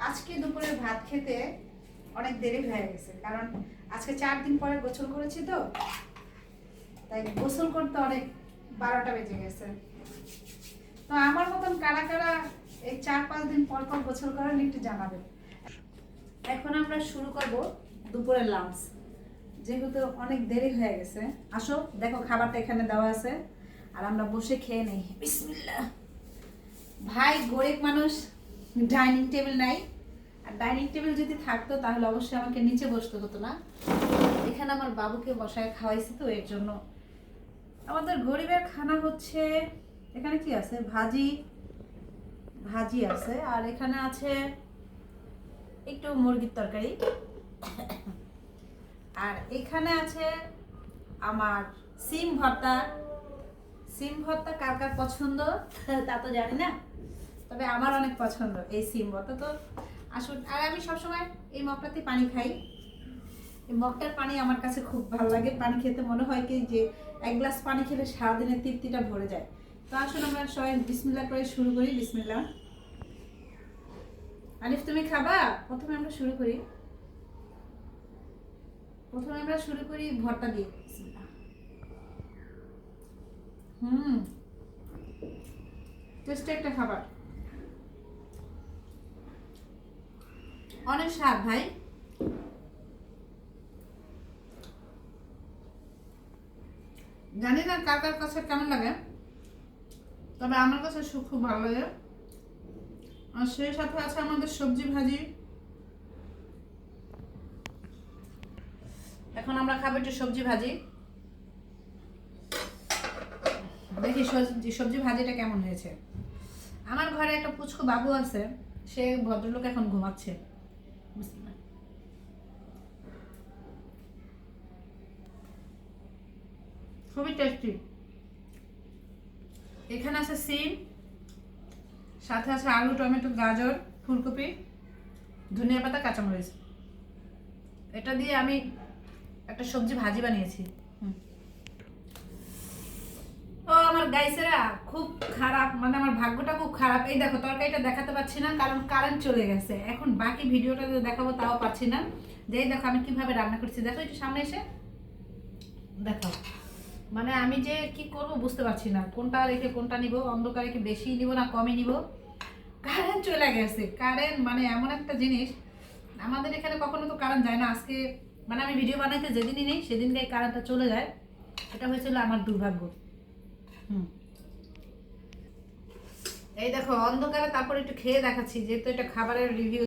আজকে দুপুরের ভাত খেতে অনেক দেরি হয়ে গেছে, কারণ আজকে 4 দিন পরে গোসল করেছি তো, তাই গোসল করতে অনেক 12টা বেজে গেছে। তো আমার মতন কারা কারা এই 4-5 দিন পর পর গোসল করেন একটু জানাবেন। এখন আমরা শুরু করব দুপুরের লাঞ্চ, যেহেতু অনেক দেরি হয়ে গেছে। আসো দেখো, খাবারটা এখানে দেওয়া আছে আর আমরা বসে খেয়ে নেই। বিসমিল্লাহ। ভাই গরিব মানুষ, ডাইনিং টেবিল নাই। আর ডাইনিং টেবিল যদি থাকতো তাহলে অবশ্যই আমাকে নিচে বসতে হতো না। এখানে আমার বাবুকে বসায় খাওয়াইছি, তো এর জন্য আমাদের গরিবের খানা হচ্ছে। এখানে কি আছে? ভাজি ভাজি আছে, আর এখানে আছে একটু মুরগির তরকারি, আর এখানে আছে আমার সিম ভর্তা। সিম ভর্তা কার কার পছন্দ তা তো জানি না, তবে আমার অনেক পছন্দ এই সিম ভর্তা। তো আসুন, আর আমি সবসময় এই মগটাতে পানি খাই। এই মগটার পানি আমার কাছে খুব ভালো লাগে। পানি খেতে মনে হয় কি যে 1 গ্লাস পানি খেলে সারাদিনের তৃপ্তিটা ভরে যায়। তো আসুন আমরা সবাই বিসমিল্লাহ করে শুরু করি। বিসমিল্লাহ। আলিফ তুমি খাবা? প্রথমে আমরা শুরু করি ভর্তা দিয়ে। বিসমিল্লাহ। টেস্টি একটা খাবার, অনেক স্বাদ ভাই। জানি না কার কার কাছে কেমন লাগে, তবে আমার কাছে খুব ভালো লাগে। আর সেই সাথে আছে আমাদের সবজি ভাজি। এখন আমরা খাবো একটু সবজি ভাজি। দেখি সবজি ভাজিটা কেমন হয়েছে। আমার ঘরে একটা পুচকু বাবু আছে, সে ভদ্রলোক এখন ঘুমাচ্ছে। খুবই টেস্টি। এখানে আছে সিম, সাথে আছে আলু, টমেটো, গাজর, ফুলকপি, ধনিয়া পাতা, কাঁচামরিচ। এটা দিয়ে আমি একটা সবজি ভাজি বানিয়েছি। ও আমার গাইসেরা, খুব খারাপ, মানে আমার ভাগ্যটা খুব খারাপ। এই দেখো তরকারিটা দেখাতে পাচ্ছি না, কারণ কারেন্ট চলে গেছে। এখন বাকি ভিডিওটা দেখাবো তাও পাচ্ছি না। যেই দেখো আমি কিভাবে রান্না করছি, দেখো একটু সামনে এসে দেখাও। মানে আমি যে কি করব বুঝতে পারছি না, কোনটা রেখে কোনটা নিব। অন্ধকারে কি বেশি নিব না কমই নিব। কারেন্ট চলে গেছে। কারেন্ট মানে এমন একটা জিনিস, আমাদের এখানে কখনো তো কারেন্ট যায় না। আজকে মানে আমি ভিডিও বানাইতে যেদিনই নেই সেদিনকে কারেন্টটা চলে যায়। এটা হয়েছিল আমার দুর্ভাগ্য। এই দেখো অন্ধকারে, তারপর একটু খেয়ে দেখাচ্ছি, যেহেতু এটা খাবারের রিভিউ।